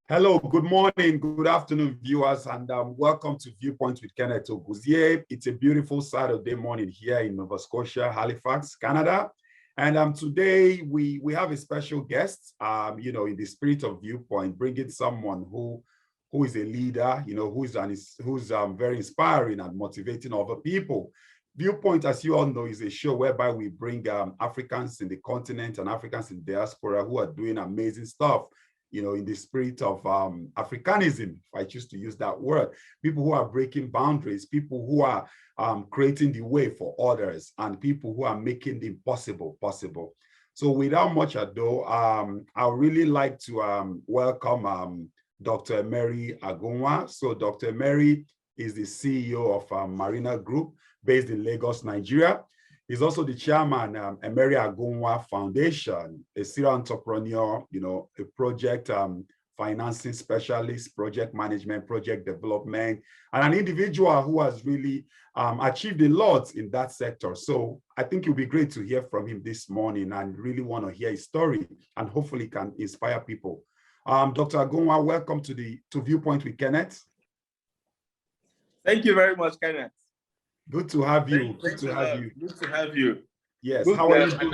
Hello, good morning, good afternoon, viewers, and welcome to Viewpoint with Kenneth Oguzie. It's a beautiful Saturday morning here in Nova Scotia, Halifax, Canada. And today we have a special guest, in the spirit of Viewpoint, bringing someone who is a leader, who's very inspiring and motivating other people. Viewpoint, as you all know, is a show whereby we bring Africans in the continent and Africans in diaspora who are doing amazing stuff, in the spirit of Africanism, if I choose to use that word. People who are breaking boundaries, people who are creating the way for others, and people who are making the impossible possible. So without much ado, I would really like to welcome Dr. Emerie Agunwah. So Dr. Emerie is the CEO of Marina Group, based in Lagos, Nigeria. He's also the chairman, Mary Agumwa Foundation, a serial entrepreneur, a project financing specialist, project management, project development, and an individual who has really achieved a lot in that sector. So I think it would be great to hear from him this morning and really want to hear his story and hopefully can inspire people. Dr. Agunwah, welcome to Viewpoint with Kenneth. Thank you very much, Kenneth. Good to have you. Good to have you. Good to have you. Yes. Good, how are you doing?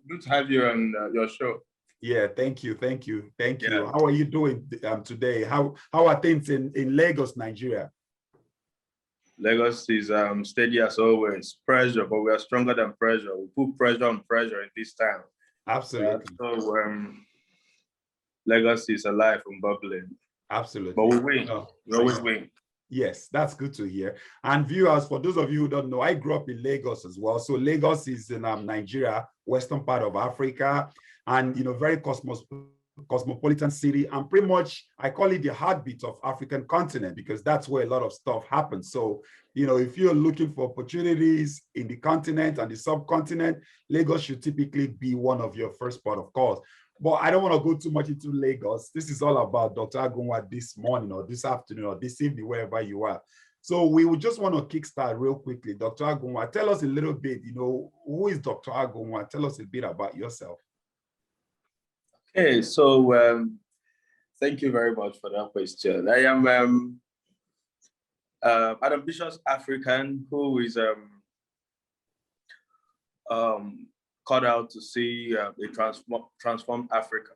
Good to have you on your show. Yeah, thank you. How are you doing today? How are things in Lagos, Nigeria? Lagos is steady as always. Pressure, but we are stronger than pressure. We put pressure on pressure in this time. Absolutely. Lagos is alive and bubbling. Absolutely. But we win. We always win. Yes, that's good to hear. And viewers, for those of you who don't know, I grew up in Lagos as well. So Lagos is in Nigeria, western part of Africa, and very cosmopolitan city, and pretty much I call it the heartbeat of African continent because that's where a lot of stuff happens. So if you're looking for opportunities in the continent and the subcontinent, Lagos should typically be one of your first port of calls. But I don't want to go too much into Lagos. This is all about Dr. Agunwah this morning or this afternoon or this evening, wherever you are. So we would just want to kickstart real quickly. Dr. Agunwah, tell us a little bit, who is Dr. Agunwah? Tell us a bit about yourself. Okay, so thank you very much for that question. I am an ambitious African who is cut out to see a transformed Africa,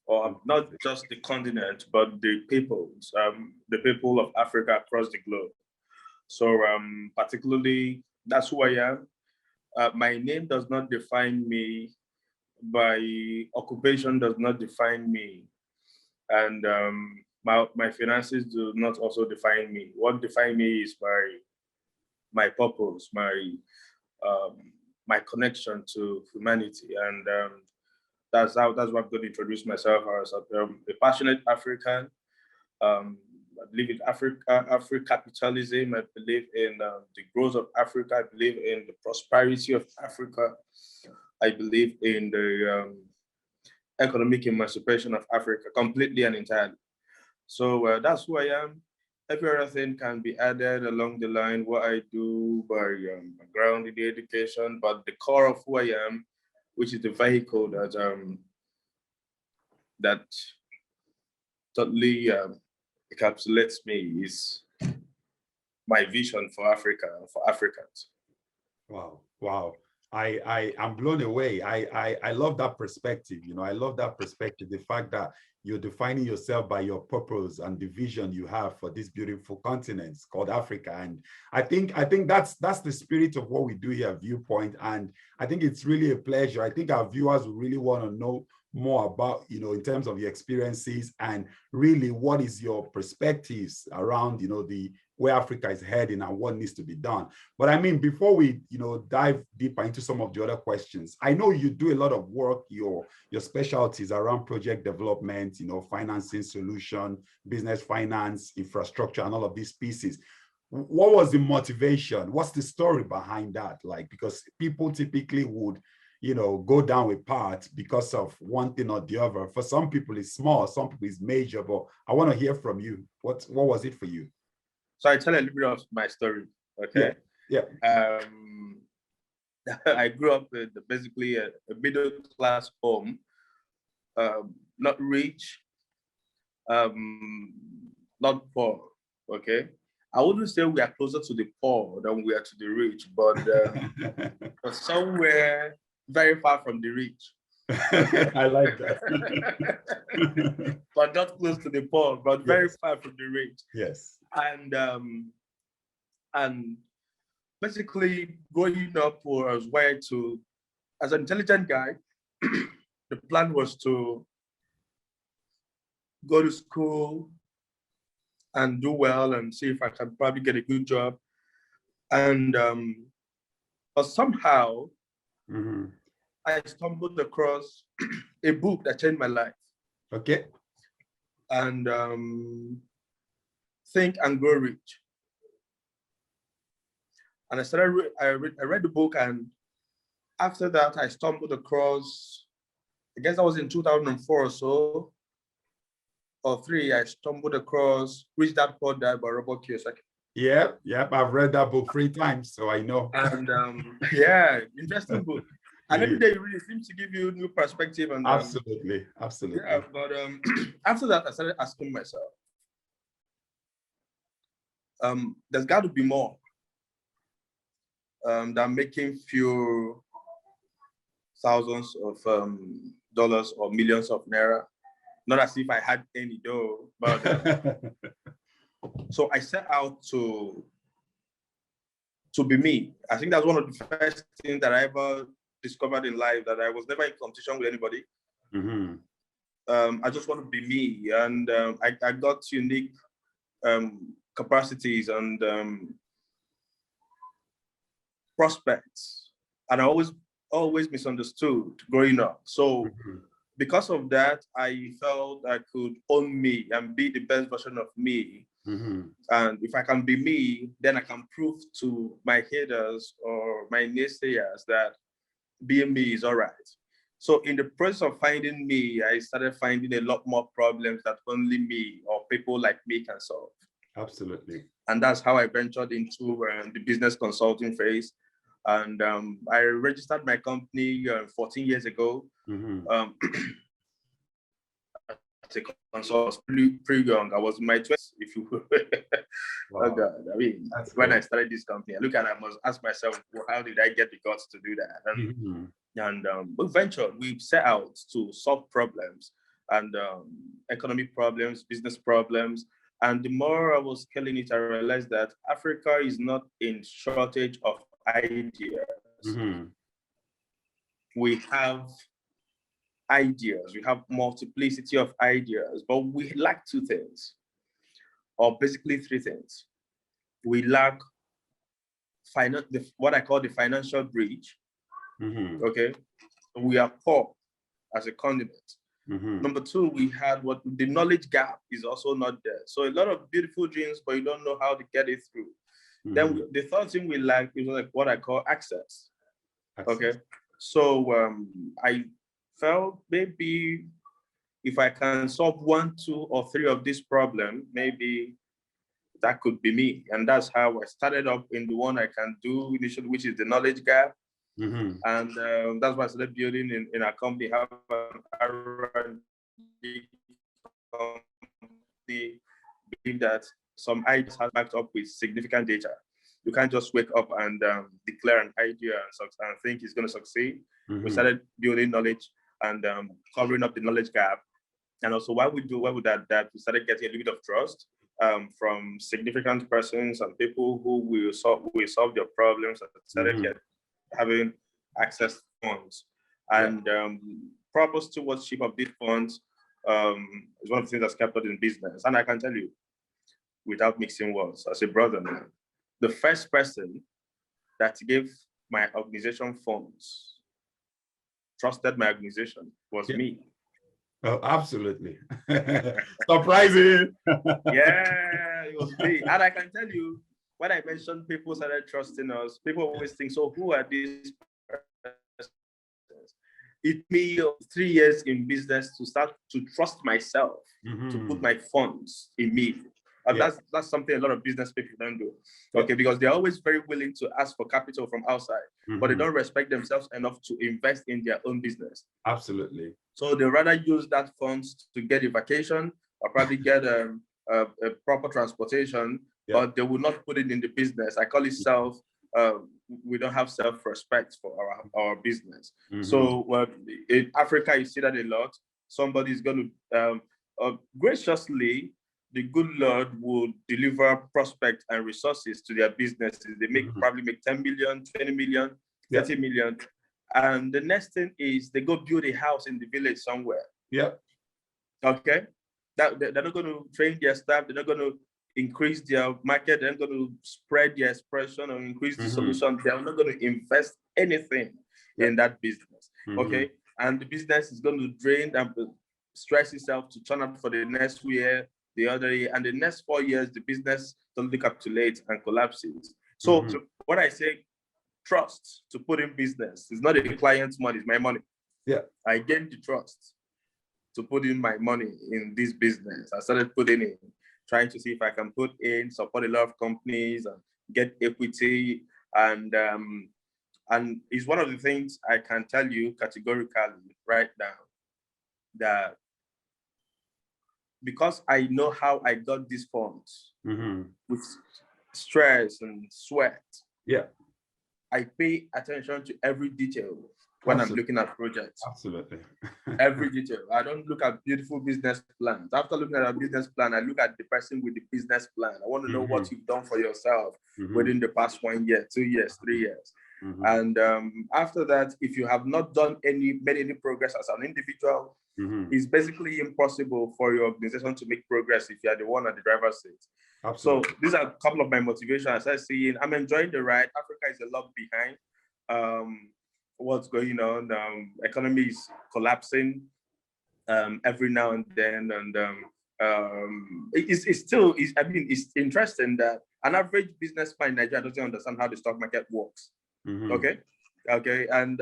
or not just the continent, but the people of Africa across the globe. So particularly, that's who I am. My name does not define me. My occupation does not define me. And my finances do not also define me. What defines me is my purpose, my connection to humanity, and that's what I'm going to introduce myself as a passionate African. I believe in Afro-capitalism. I believe in the growth of Africa. I believe in the prosperity of Africa. I believe in the economic emancipation of Africa completely and entirely. So that's who I am. Every other thing can be added along the line, what I do by background in the education, but the core of who I am, which is the vehicle that totally encapsulates me, is my vision for Africa and for Africans. Wow. I'm blown away. I love that perspective. I love that perspective. The fact that you're defining yourself by your purpose and the vision you have for this beautiful continent called Africa. And I think that's the spirit of what we do here at Viewpoint. And I think it's really a pleasure. I think our viewers will really want to know more about, in terms of your experiences and really what is your perspectives around, where Africa is heading and what needs to be done. But I mean, before we, dive deeper into some of the other questions, I know you do a lot of work, your specialties around project development, financing solution, business finance, infrastructure, and all of these pieces. What was the motivation? What's the story behind that? Because people typically would, go down a path because of one thing or the other. For some people it's small, some people it's major, but I want to hear from you. What was it for you? So I tell a little bit of my story, okay? Yeah. I grew up in basically a middle-class home, not rich, not poor, okay? I wouldn't say we are closer to the poor than we are to the rich, but somewhere very far from the rich. Okay? I like that. But not close to the poor, but very far from the rich. Yes. And basically growing up was where to, as an intelligent guy, the plan was to go to school and do well and see if I can probably get a good job. And but somehow I stumbled across a book that changed my life. Okay. And Think and Grow Rich. And I read the book, and after that I stumbled across, I guess that was in 2004 or so, or 3, I stumbled across Rich Dad Poor Dad by Robert Kiyosaki. Yeah, I've read that book 3 times, so I know. And yeah, interesting book. And every day it really seems to give you a new perspective. And absolutely. Yeah, but after that, I started asking myself, there's got to be more than making few thousands of dollars or millions of naira. Not as if I had any dough, but so I set out to be me. I think that's one of the first things that I ever discovered in life, that I was never in competition with anybody. I just want to be me, and I got unique capacities and prospects, and I always misunderstood growing up. So because of that, I felt I could own me and be the best version of me. And if I can be me, then I can prove to my haters or my naysayers that being me is all right. So in the process of finding me, I started finding a lot more problems that only me or people like me can solve. Absolutely. And that's how I ventured into the business consulting phase. And I registered my company 14 years ago. As a consultant, pretty young. I was in my 20s, if you will. Wow. Oh God, I mean, that's when I started this company, I look at it, I must ask myself, well, how did I get the guts to do that? And we ventured, we set out to solve problems and economic problems, business problems. And the more I was scaling it, I realized that Africa is not in shortage of ideas. We have ideas, we have multiplicity of ideas, but we lack 2 things, or basically 3 things. We lack what I call the financial bridge. Okay, we are poor as a continent. Number 2, we had what the knowledge gap is also not there. So a lot of beautiful dreams, but you don't know how to get it through. Then the 3rd thing we lack is like what I call access. Okay, so I felt maybe if I can solve 1, 2, or 3 of this problem, maybe that could be me. And that's how I started up in the one I can do initially, which is the knowledge gap. And that's why I started building in our company, have an R&D company, believe that some ideas have backed up with significant data. You can't just wake up and declare an idea and think it's going to succeed. We started building knowledge and covering up the knowledge gap. And also while we that, we started getting a little bit of trust from significant persons and people who will solve their problems, and started having access to funds. And proper stewardship of these funds is one of the things that's kept us in business. And I can tell you, without mixing words, as a brother now, the first person that gave my organization funds, trusted my organization, was me. Oh, absolutely. Surprising. Yeah, it was me. And I can tell you, when I mentioned people started trusting us, people always think, so who are these persons? It took me 3 years in business to start to trust myself, to put my funds in me. And that's something a lot of business people don't do. Okay, because they're always very willing to ask for capital from outside, but they don't respect themselves enough to invest in their own business. Absolutely. So they rather use that funds to get a vacation, or probably get a proper transportation, but they will not put it in the business. I call it self. We don't have self-respect for our business. So in Africa, you see that a lot. Somebody's going to graciously, the good Lord will deliver prospects and resources to their businesses. They probably make 10 million, 20 million, 30 million. And the next thing is they go build a house in the village somewhere. Okay. They're not going to train their staff. They're not going to increase their market. They're not going to spread their expression or increase the solution. They're not going to invest anything in that business. Okay. And the business is going to drain and stress itself to turn up for the next year, the other year, and the next 4 years, the business totally capitulates and collapses. So what I say, trust to put in business is not a client's money, it's my money. I gained the trust to put in my money in this business. I started putting in, trying to see if I can put in, support a lot of companies and get equity. And it's one of the things I can tell you categorically right now, that because I know how I got these funds with stress and sweat, I pay attention to every detail when I'm looking at projects. Every detail. I don't look at beautiful business plans. After looking at a business plan, I look at the person with the business plan. I want to know what you've done for yourself within the past 1 year, 2 years, 3 years. And after that, if you have not made any progress as an individual, it's basically impossible for your organization to make progress if you are the one at the driver's seat. So these are a couple of my motivations. As I see, I'm enjoying the ride. Africa is a lot behind what's going on. Economy is collapsing every now and then, and it's interesting that an average businessman in Nigeria doesn't understand how the stock market works. Okay, and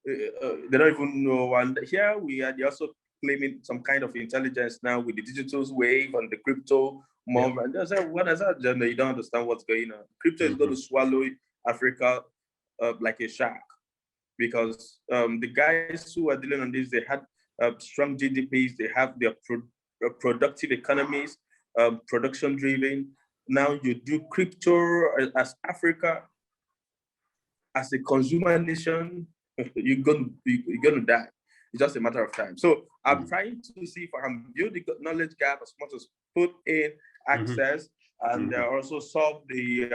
they don't even know. And here they're also claiming some kind of intelligence now with the digital wave and the crypto movement. They say, what is that? You don't understand what's going on. Crypto is going to swallow Africa like a shark, because the guys who are dealing on this, they had strong GDPs, they have their productive economies, production driven. Now you do crypto as Africa, as a consumer nation, you're gonna die. It's just a matter of time. So I'm trying to see if I can build the knowledge gap as much as put in access and also solve the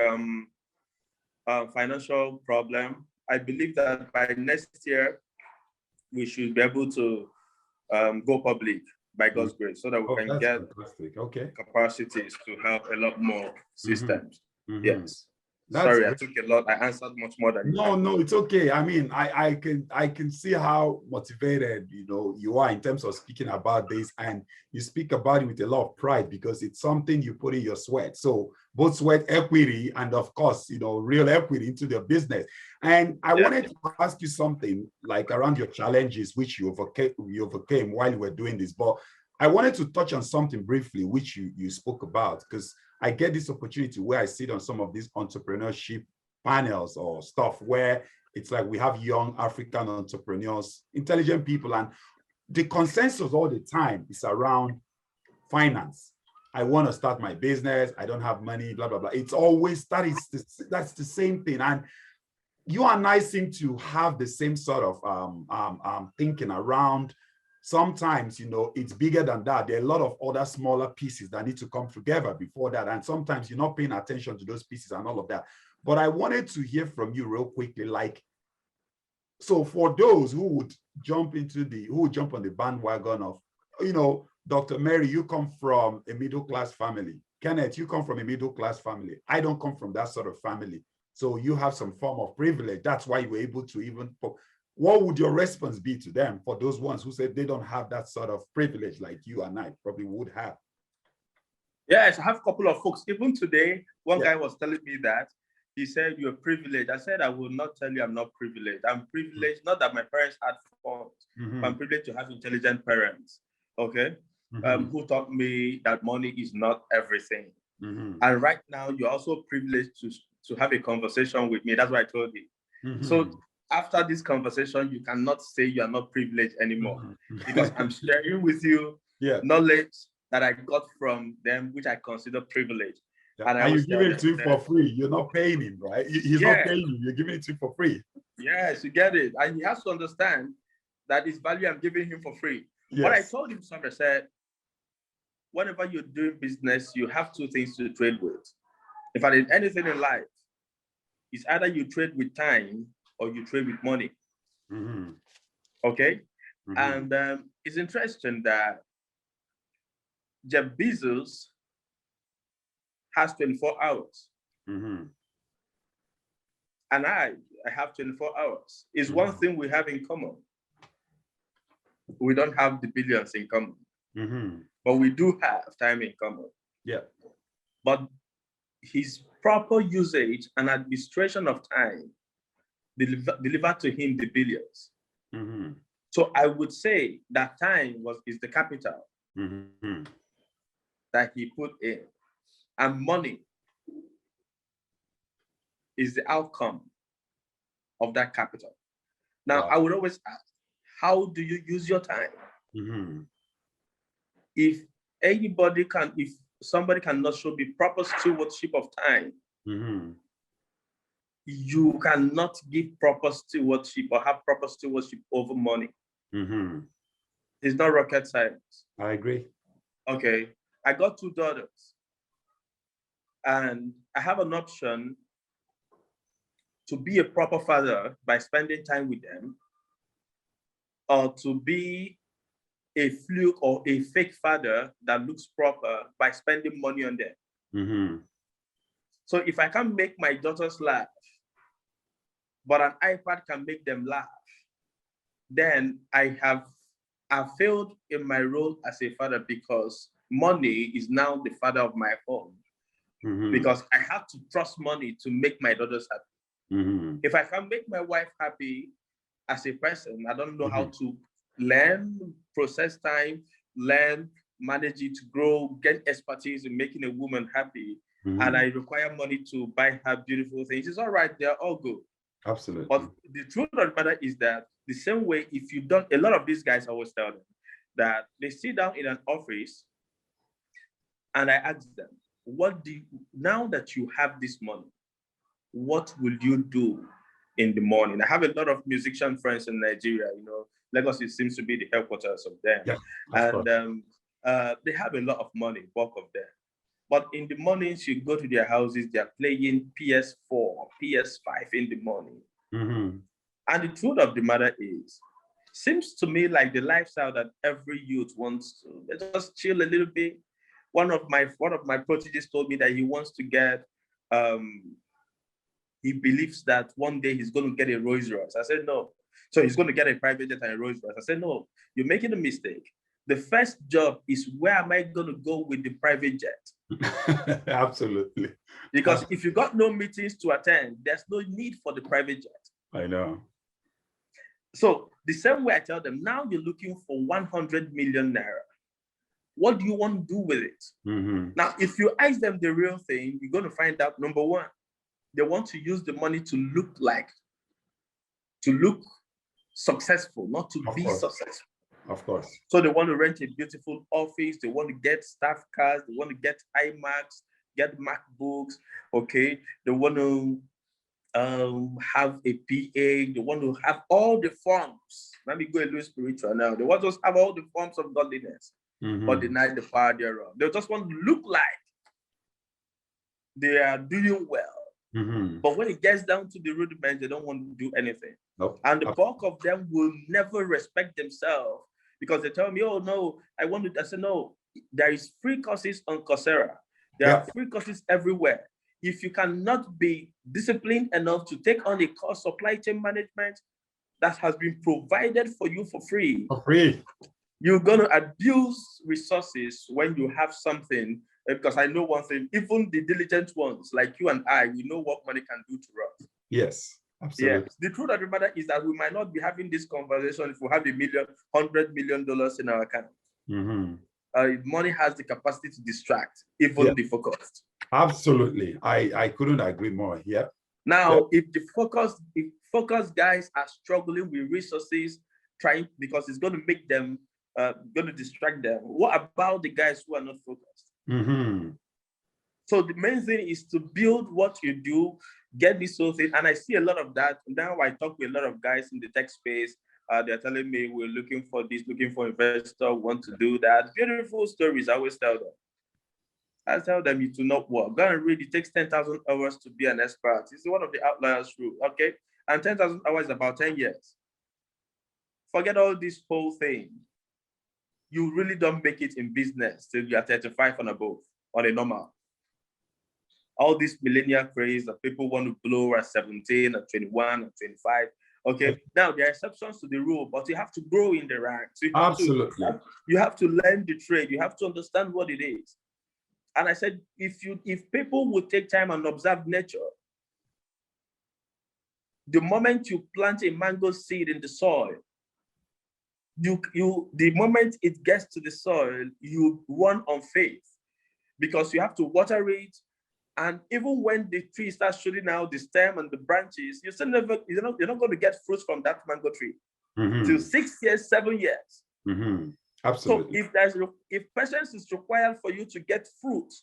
financial problem. I believe that by next year, we should be able to go public by God's grace, so that we can get capacities to help a lot more systems. Yes. Sorry, I took a lot. I answered much more than you. No, it's okay. I mean, I can see how motivated you are in terms of speaking about this, and you speak about it with a lot of pride because it's something you put in your sweat. So both sweat equity and of course, real equity into the business. And I wanted to ask you something like around your challenges, which you overcame while you were doing this. But I wanted to touch on something briefly, which you spoke about, because I get this opportunity where I sit on some of these entrepreneurship panels or stuff where it's like we have young African entrepreneurs, intelligent people, and the consensus all the time is around finance. I want to start my business. I don't have money, blah, blah, blah. It's always, that's the same thing. And you and I seem to have the same sort of thinking around. Sometimes, it's bigger than that. There are a lot of other smaller pieces that need to come together before that. And sometimes you're not paying attention to those pieces and all of that. But I wanted to hear from you real quickly, so for those who would jump on the bandwagon of, Dr. Mary, you come from a middle-class family. Kenneth, you come from a middle-class family. I don't come from that sort of family. So you have some form of privilege. That's why you were able to even... What would your response be to them, for those ones who said they don't have that sort of privilege like you and I probably would have? Yes, I have a couple of folks. Even today, one guy was telling me that. He said, you're privileged. I said, I will not tell you I'm not privileged. I'm privileged, not that my parents had funds, but I'm privileged to have intelligent parents, okay? Who taught me that money is not everything. And right now, you're also privileged to have a conversation with me. That's what I told you. So after this conversation, you cannot say you are not privileged anymore, because I'm sharing with you knowledge that I got from them, which I consider privilege. Yeah. And I And you always give tell it to him them, for free. You're not paying him, right? He's not yeah, paying you. You're giving it to him for free. yes, you get it. And he has to understand that it's value I'm giving him for free. Yes. What I told him, I said, whenever you're doing business, you have two things to trade with. If I did anything in life, it's either you trade with time or you trade with money. Mm-hmm. Okay? Mm-hmm. And it's interesting that Jeff Bezos has 24 hours. Mm-hmm. And I have 24 hours. It's Mm-hmm. one thing we have in common. We don't have the billions in common, Mm-hmm. but we do have time in common. Yeah. But his proper usage and administration of time deliver to him the billions. Mm-hmm. So I would say that time is the capital Mm-hmm. that he put in, and money is the outcome of that capital. Now, Wow. I would always ask, how do you use your time? Mm-hmm. If somebody cannot show the proper stewardship of time, Mm-hmm. you cannot give proper stewardship or have proper stewardship over money. Mm-hmm. It's not rocket science. I agree. Okay, I got 2 daughters, and I have an option to be a proper father by spending time with them, or to be a fluke or a fake father that looks proper by spending money on them. Mm-hmm. So if I can't make my daughters laugh, but an iPad can make them laugh, then I have failed in my role as a father, because money is now the father of my home. Mm-hmm. Because I have to trust money to make my daughters happy. Mm-hmm. If I can make my wife happy as a person, I don't know Mm-hmm. how to learn, process time, learn, manage it, grow, get expertise in making a woman happy. Mm-hmm. And I require money to buy her beautiful things. It's all right, they're all good. Absolutely. But the truth of the matter is that the same way, if you don't, a lot of these guys always tell them that they sit down in an office, and I ask them, now that you have this money, what will you do in the morning? I have a lot of musician friends in Nigeria. Lagos seems to be the headquarters of them. Yeah, and they have a lot of money, bulk of them. But in the mornings, you go to their houses, they're playing PS4, PS5 in the morning. Mm-hmm. And the truth of the matter is, seems to me like the lifestyle that every youth wants to just chill a little bit. One of my proteges told me that he wants to get, he believes that one day he's going to get a Rolls Royce. I said, no. So he's going to get a private jet and a Rolls Royce. I said, no, you're making a mistake. The first job is, where am I going to go with the private jet? Absolutely. Because if you got no meetings to attend, there's no need for the private jet. I know. So the same way I tell them, now you're looking for 100 million naira. What do you want to do with it? Mm-hmm. Now, if you ask them the real thing, you're going to find out, number one, they want to use the money to look successful, not to be successful. Of course. So they want to rent a beautiful office. They want to get staff cars. They want to get iMacs, get MacBooks. Okay. They want to have a PA. They want to have all the forms. Let me go a little spiritual now. They want to have all the forms of godliness, mm-hmm. but deny the power thereof. They just want to look like they are doing well. Mm-hmm. But when it gets down to the rudiments, they don't want to do anything. Nope. And the bulk of them will never respect themselves, because they tell me, oh no, I said, no, there is free courses on Coursera. There are free courses everywhere. If you cannot be disciplined enough to take on a course, supply chain management, that has been provided for you for free. You're going to abuse resources when you have something, because I know one thing, even the diligent ones like you and I, we know what money can do to us. Yes, absolutely. Yes. The truth of the matter is that we might not be having this conversation if we have $100 million in our account. Mm-hmm. Money has the capacity to distract even the focused. Absolutely. I couldn't agree more. Yeah. Now, if focused guys are struggling with resources, because it's going to make them going to distract them. What about the guys who are not focused? Mm-hmm. So the main thing is to build what you do, get this whole thing. And I see a lot of that. Now I talk with a lot of guys in the tech space. They're telling me we're looking for this, looking for investor, want to do that. Beautiful stories, I always tell them. I tell them it will not work. Go and read, it takes 10,000 hours to be an expert. It's one of the outliers rule, okay? And 10,000 hours is about 10 years. Forget all this whole thing. You really don't make it in business till you're 35 and above on a normal. All this millennial craze that people want to blow at 17, at 21, at 25. Okay, now there are exceptions to the rule, but you have to grow in the ranks. Absolutely. You have to learn the trade. You have to understand what it is. And I said, if people would take time and observe nature, the moment you plant a mango seed in the soil, the moment it gets to the soil, you run on faith because you have to water it. And even when the tree starts shooting out the stem and the branches, you're not going to get fruits from that mango tree till 6 years, 7 years. Mm-hmm. Absolutely. So if patience is required for you to get fruit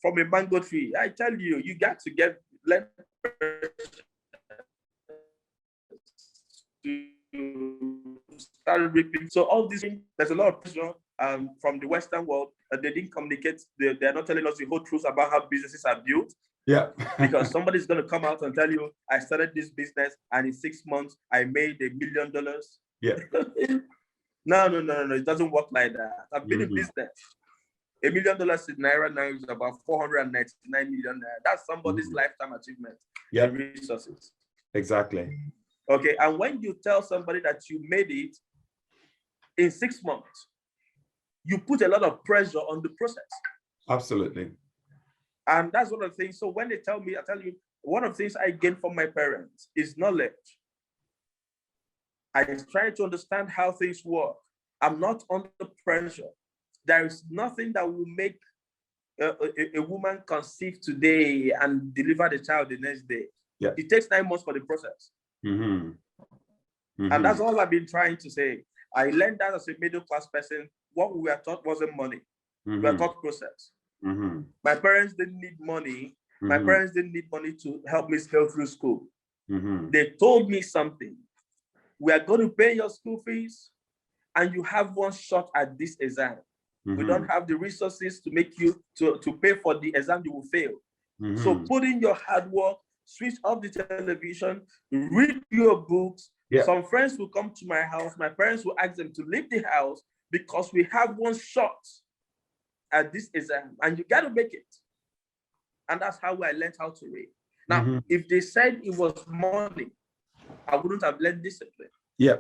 from a mango tree, I tell you, you got to let to start reaping. So all these things, there's a lot of pressure from the Western world. They didn't communicate. They're not telling us the whole truth about how businesses are built. Yeah. Because somebody's going to come out and tell you, I started this business and in 6 months, I made $1 million. Yeah. No. It doesn't work like that. I've been in business. $1 million in Naira now is about 499 million Naira. That's somebody's lifetime achievement. Yeah. Resources. Exactly. Okay. And when you tell somebody that you made it in 6 months, you put a lot of pressure on the process. Absolutely. And that's one of the things. So when they tell me, I tell you, one of the things I gain from my parents is knowledge. I try to understand how things work. I'm not under pressure. There is nothing that will make a woman conceive today and deliver the child the next day. Yeah. It takes 9 months for the process. And that's all I've been trying to say. I learned that as a middle class person. What we were taught wasn't money. We were taught process. My parents didn't need money. My parents didn't need money to help me scale through school. They told me something. We are going to pay your school fees and you have one shot at this exam. We don't have the resources to make you to pay for the exam you will fail. So put in your hard work, switch off the television, read your books. Yeah. Some friends will come to my house. My parents will ask them to leave the house because we have one shot at this exam and you got to make it. And that's how I learned how to read. Now, if they said it was money, I wouldn't have learned discipline. Yeah.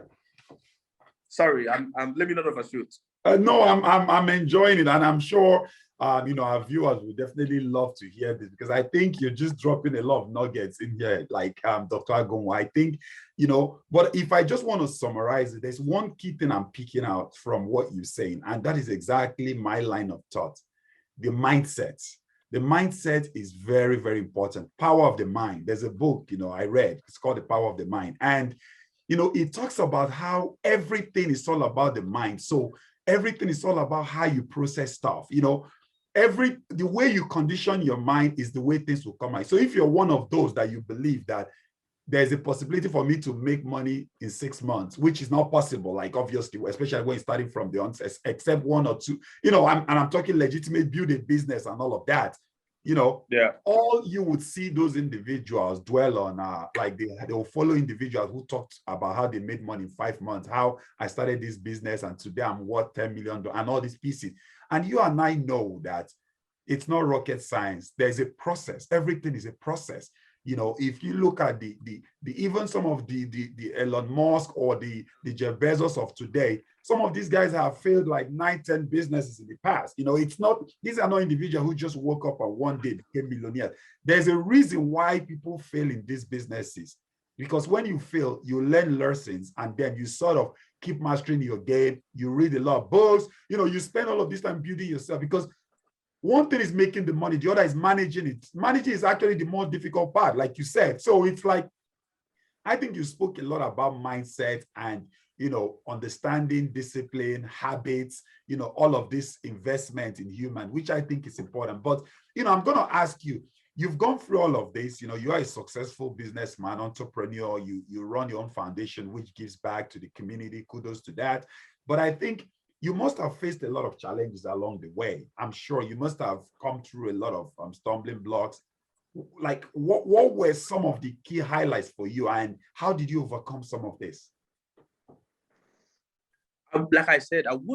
Sorry, I'm let me not overshoot. No, I'm enjoying it, and I'm sure our viewers will definitely love to hear this because I think you're just dropping a lot of nuggets in here, like Dr. Agunwah. I think but if I just want to summarize it, there's one key thing I'm picking out from what you're saying, and that is exactly my line of thought: the mindset. The mindset is very, very important. Power of the mind. There's a book I read. It's called The Power of the Mind, and it talks about how everything is all about the mind. So everything is all about how you process stuff. The way you condition your mind is the way things will come out. So if you're one of those that you believe that there's a possibility for me to make money in 6 months, which is not possible, like obviously, especially when you're starting from the onset, except 1 or 2, I'm talking legitimate, build a business and all of that. All you would see those individuals dwell on like they will follow individuals who talked about how they made money in 5 months, how I started this business and today I'm worth $10 million and all these pieces. And you and I know that it's not rocket science. There's a process. Everything is a process. If you look at the even some of the Elon Musk or the Jeff Bezos of today, some of these guys have failed like 9, 10 businesses in the past. These are not individuals who just woke up and one day became millionaires. There's a reason why people fail in these businesses, because when you fail, you learn lessons and then you sort of keep mastering your game. You read a lot of books. You spend all of this time building yourself, because one thing is making the money, the other is managing it. Managing is actually the more difficult part, like you said. So it's like I think you spoke a lot about mindset and, understanding discipline, habits, all of this investment in human, which I think is important. But, I'm going to ask you, you've gone through all of this, you are a successful businessman, entrepreneur, you run your own foundation, which gives back to the community. Kudos to that. But I think you must have faced a lot of challenges along the way. I'm sure you must have come through a lot of stumbling blocks. Like, what were some of the key highlights for you, and how did you overcome some of this? Like I said, I'm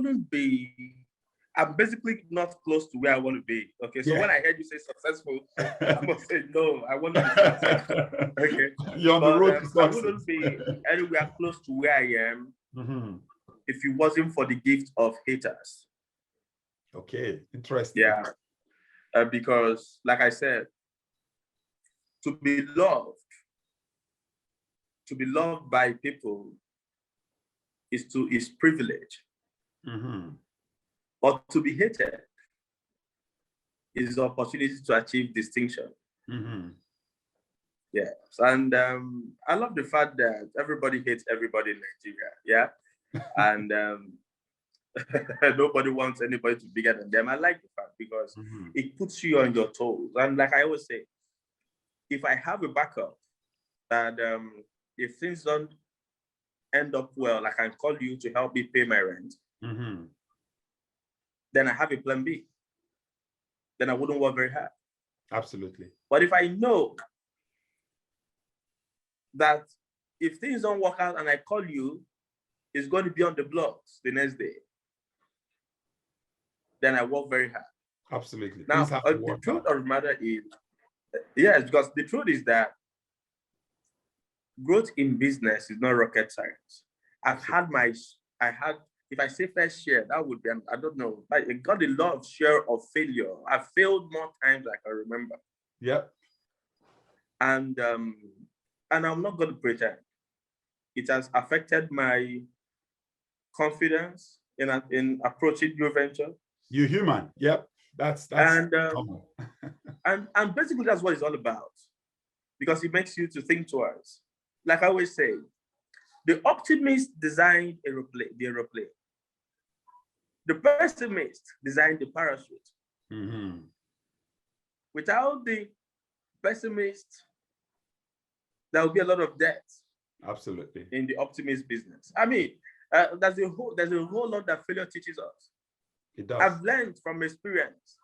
basically not close to where I want to be. Okay, so when I heard you say successful, I must say, no, I want to be successful. Okay, you're on the road to success. I wouldn't be anywhere close to where I am if it wasn't for the gift of haters. Okay, interesting. Yeah, because like I said, to be loved by people is privilege. But to be hated is the opportunity to achieve distinction. Yes, and I love the fact that everybody hates everybody in Nigeria. Yeah, and nobody wants anybody to be bigger than them. I like the fact because it puts you on your toes. And like I always say, if I have a backup that if things don't end up well, I can call you to help me pay my rent, then I have a plan B. Then I wouldn't work very hard. Absolutely. But if I know that if things don't work out and I call you, it's going to be on the blogs the next day, then I work very hard. Absolutely. Now, the truth of the matter is, yes, because the truth is that growth in business is not rocket science. If I say fair share, that would be, I don't know, I got a lot of share of failure. I failed more times than I can remember. Yep. And I'm not going to pretend. It has affected my confidence in approaching new venture. You're human. Yep. That's common. and basically that's what it's all about, because it makes you to think twice. Like I always say, the optimist designed the aeroplane. The pessimist designed the parachute. Without the pessimist, there will be a lot of debt. Absolutely. In the optimist business. I mean, there's a whole lot that failure teaches us. It does. I've learned from experience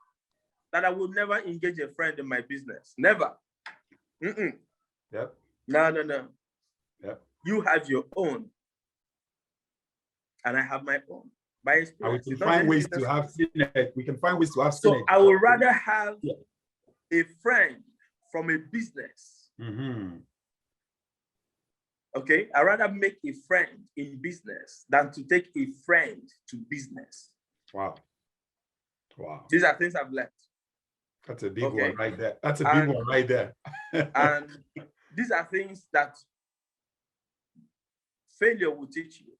that I would never engage a friend in my business. Never. Yep. No. Yep. You have your own, and I have my own. By experience, we can find ways to have synergy. We can find ways to have synergy. So I would rather have a friend from a business. Okay, I'd rather make a friend in business than to take a friend to business. Wow. These are things I've learned. That's a big one right there. That's a big one right there. And these are things that failure will teach you.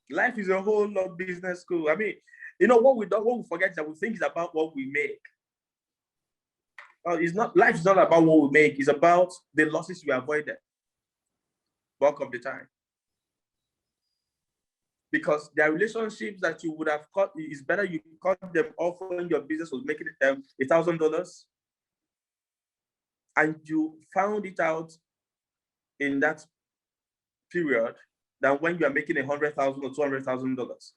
Life is a whole lot of business school. I mean, what we forget is that we think it's about what we make. Life is not about what we make, it's about the losses we avoided bulk of the time. Because there are relationships that you would have cut, it's better you cut them off when your business was making $1,000 and you found it out in that period than when you are making $100,000 or $200,000.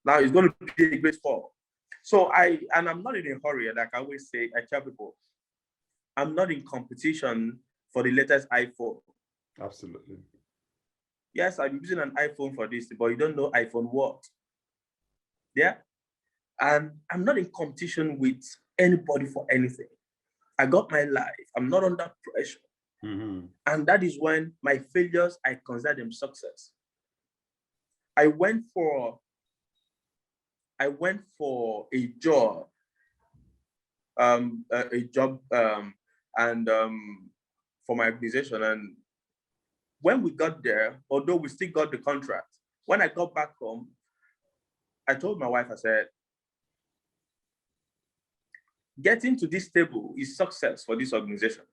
Now it's going to be a great fall. So I'm not in a hurry. Like I always say, I tell people, I'm not in competition for the latest iPhone. Absolutely. Yes, I'm using an iPhone for this, but you don't know iPhone what? Yeah. And I'm not in competition with anybody for anything. I got my life. I'm not under pressure. And that is when my failures, I consider them success. I went for a job, for my organization. And when we got there, although we still got the contract, when I got back home, I told my wife, I said, getting to this table is success for this organization.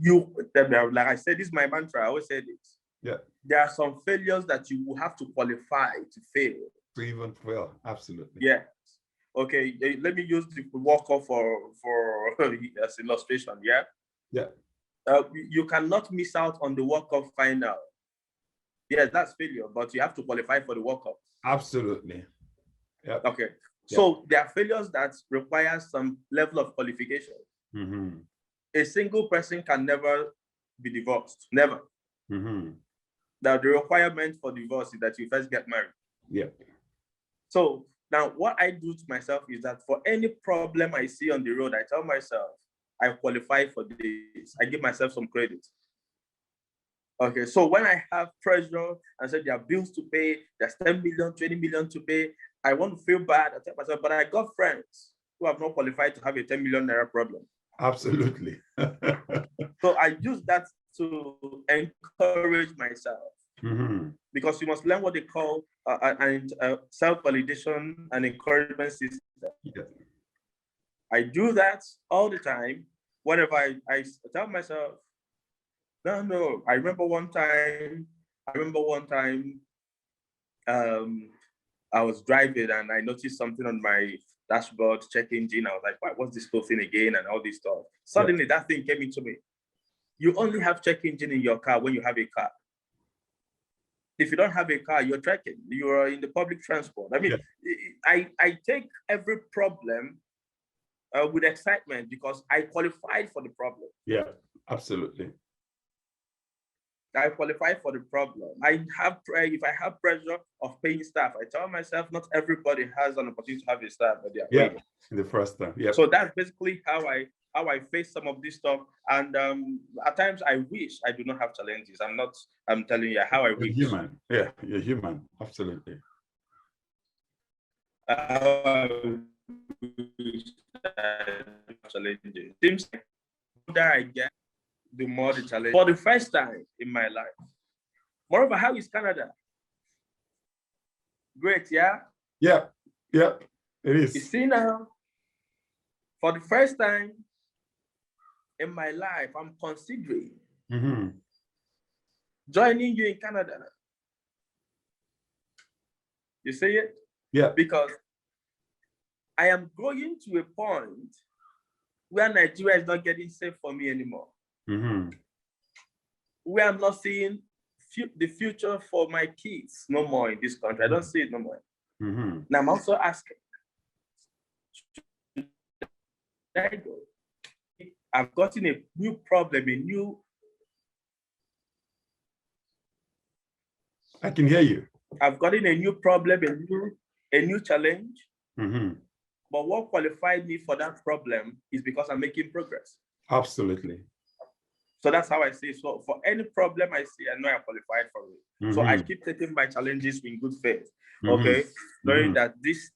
like I said, this is my mantra. I always say this. Yeah. There are some failures that you will have to qualify to fail. To even fail, absolutely. Yeah. Okay, let me use the walk-off for as illustration. Yeah. Yeah. You cannot miss out on the walk-off final. Yes, that's failure, but you have to qualify for the walk-off. Absolutely. Yeah. Okay. So there are failures that require some level of qualification. Mm-hmm. A single person can never be divorced. Never. Mm-hmm. Now, the requirement for divorce is that you first get married. Yeah. So now what I do to myself is that for any problem I see on the road, I tell myself, I qualify for this. I give myself some credit. Okay, so when I have pressure and say there are bills to pay, there's 10 million, 20 million to pay, I want to feel bad. I tell myself, but I got friends who have not qualified to have a 10 million naira problem. Absolutely. So I use that to encourage myself. Mm-hmm. Because you must learn what they call self-validation and encouragement system. Yeah. I do that all the time. Whenever I tell myself, no. I remember one time, I was driving and I noticed something on my dashboard, check engine. I was like, what's this whole thing again? And all this stuff. Suddenly that thing came into me. You only have check engine in your car when you have a car. If you don't have a car, you're trekking. You are in the public transport. I mean, I take every problem with excitement because I qualified for the problem. Yeah, absolutely. I qualify for the problem. If I have pressure of paying staff, I tell myself not everybody has an opportunity to have a staff, but they are paying. The first time. Yeah. So that's basically how I face some of this stuff. And at times I wish I do not have challenges. I'm telling you how I wish. You're human. Yeah, you're human. Absolutely. Challenges. Seems like the older I get, the more the challenge. For the first time in my life. Moreover, how is Canada? Great, yeah? Yeah, it is. You see now, for the first time in my life, I'm considering joining you in Canada. You see it? Yeah. Because I am going to a point where Nigeria is not getting safe for me anymore. Where I'm not seeing the future for my kids no more in this country. I don't see it no more. Now I'm also asking, I've gotten a new problem, I can hear you. I've gotten a new problem, a new challenge. But what qualified me for that problem is because I'm making progress. Absolutely. So that's how I see it. So for any problem I see, I know I'm qualified for it. So I keep taking my challenges in good faith. Okay. Knowing that this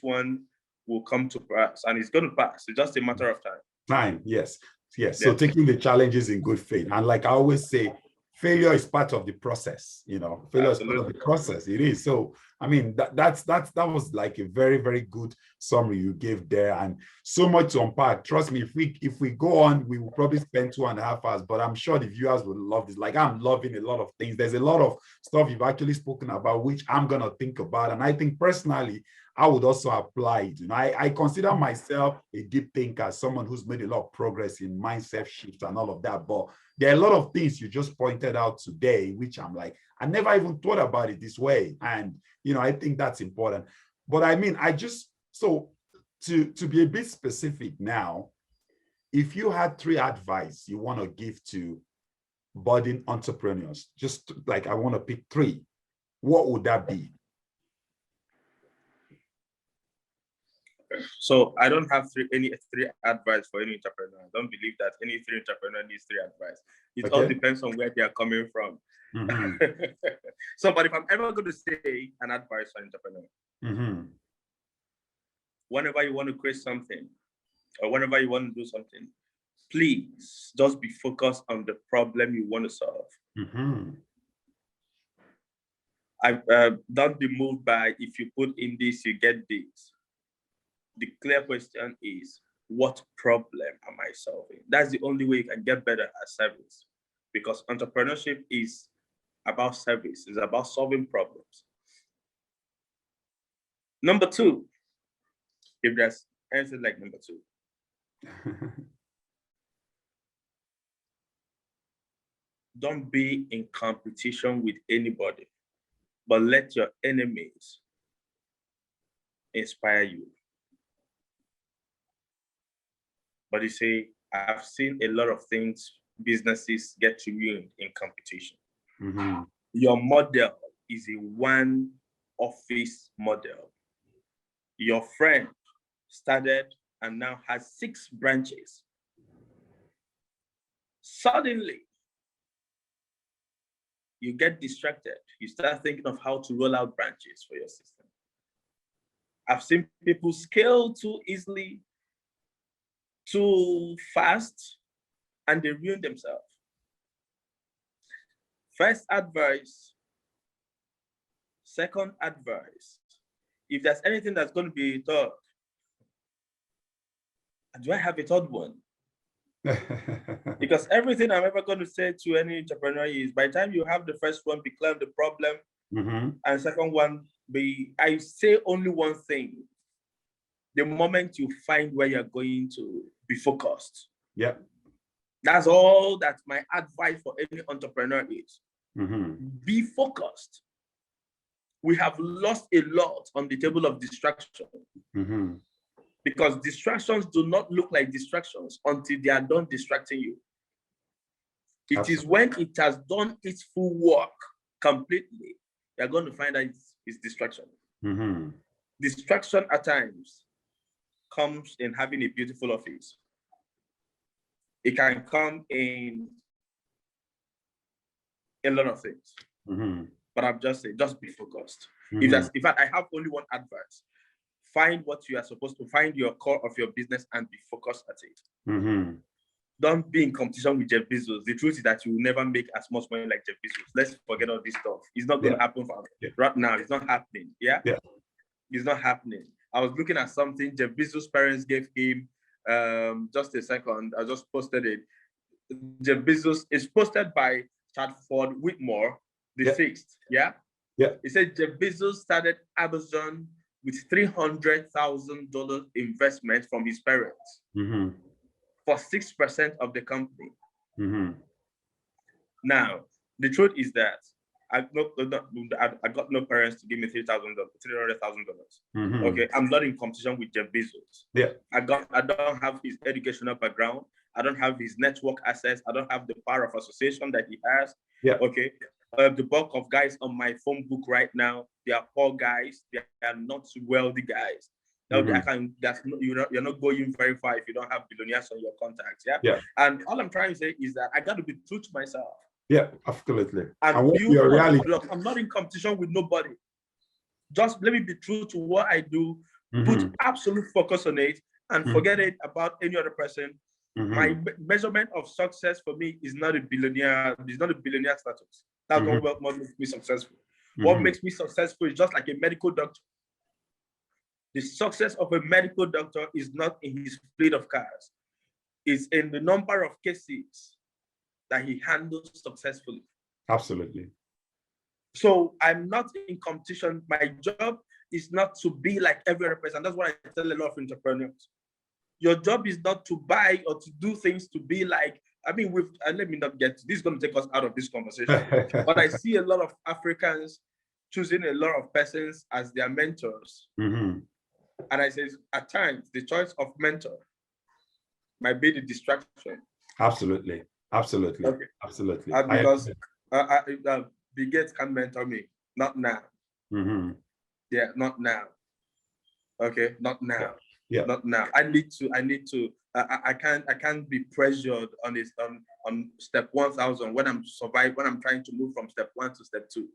one will come to pass, and it's going to pass. It's just a matter of time. Yes. So taking the challenges in good faith. And like I always say, failure is part of the process, failure is part of the process. It is. So, I mean, that was like a very, very good summary you gave there, and so much to unpack. Trust me, if we go on, we will probably spend 2.5 hours, but I'm sure the viewers will love this. Like, I'm loving a lot of things. There's a lot of stuff you've actually spoken about, which I'm going to think about. And I think personally, I would also apply it. I consider myself a deep thinker, someone who's made a lot of progress in mindset shift and all of that. But there are a lot of things you just pointed out today, which I'm like, I never even thought about it this way. And, I think that's important. But I mean, so to be a bit specific now, if you had 3 advice you want to give to budding entrepreneurs, just like I want to pick 3, what would that be? So I don't have any three advice for any entrepreneur. I don't believe that any 3 entrepreneur needs 3 advice. It all depends on where they are coming from. So, but if I'm ever going to say an advice for an entrepreneur, whenever you want to create something or whenever you want to do something, please just be focused on the problem you want to solve. Don't be moved by if you put in this, you get this. The clear question is, what problem am I solving? That's the only way you can get better at service, because entrepreneurship is about service, it's about solving problems. Number two, if there's anything like number two, don't be in competition with anybody, but let your enemies inspire you. But you see, I've seen a lot of things, businesses get ruined in competition. Mm-hmm. Your model is a one office model. Your friend started and now has 6 branches. Suddenly, you get distracted. You start thinking of how to roll out branches for your system. I've seen people scale too easily, too fast, and they ruin themselves. First advice, second advice, if there's anything that's going to be taught, do I have a third one? Because everything I'm ever going to say to any entrepreneur is, by the time you have the first one, become the problem, and second one, I say only one thing. The moment you find where you're going to, be focused. Yeah. That's all that my advice for any entrepreneur is. Be focused. We have lost a lot on the table of distraction. Because distractions do not look like distractions until they are done distracting you. It is when it has done its full work completely, you're going to find that it's distraction. Distraction at times comes in having a beautiful office. It can come in a lot of things. But I'm just saying, just be focused. In fact, I have only one advice. Find what you are supposed to find, your core of your business, and be focused at it. Don't be in competition with Jeff Bezos. The truth is that you will never make as much money like Jeff Bezos. Let's forget all this stuff. It's not going to happen for right now. It's not happening. It's not happening. I was looking at something Jeff Bezos' parents gave him. Just a second. I just posted it. Jeff Bezos is posted by Chadford Whitmore, the 6th. It said Jeff Bezos started Amazon with $300,000 investment from his parents for 6% of the company. Now, the truth is that I got no parents to give me $300,000. Okay, I'm not in competition with Jeff Bezos. I don't have his educational background. I don't have his network access. I don't have the power of association that he has. Okay. The bulk of guys on my phone book right now, they are poor guys. They are not wealthy guys. You're not going very far if you don't have billionaires on your contacts. And all I'm trying to say is that I got to be true to myself. Absolutely. And your reality. I'm not in competition with nobody. Just let me be true to what I do. Put absolute focus on it and forget it about any other person. My measurement of success for me is not a billionaire. It's not a billionaire status. That's not what makes me successful. What makes me successful is just like a medical doctor. The success of a medical doctor is not in his fleet of cars. It's in the number of cases that he handles successfully. Absolutely. So I'm not in competition. My job is not to be like every other person. That's what I tell a lot of entrepreneurs. Your job is not to buy or to do things to be like, let me not get, this is going to take us out of this conversation. But I see a lot of Africans choosing a lot of persons as their mentors. And I say, at times, the choice of mentor might be the distraction. Absolutely. Okay. Absolutely. Because Bill Gates can mentor me, not now. Not now. Okay, not now. Not now. I need to. I can't be pressured on this on step 1,000 when I'm trying to move from step 1 to step 2.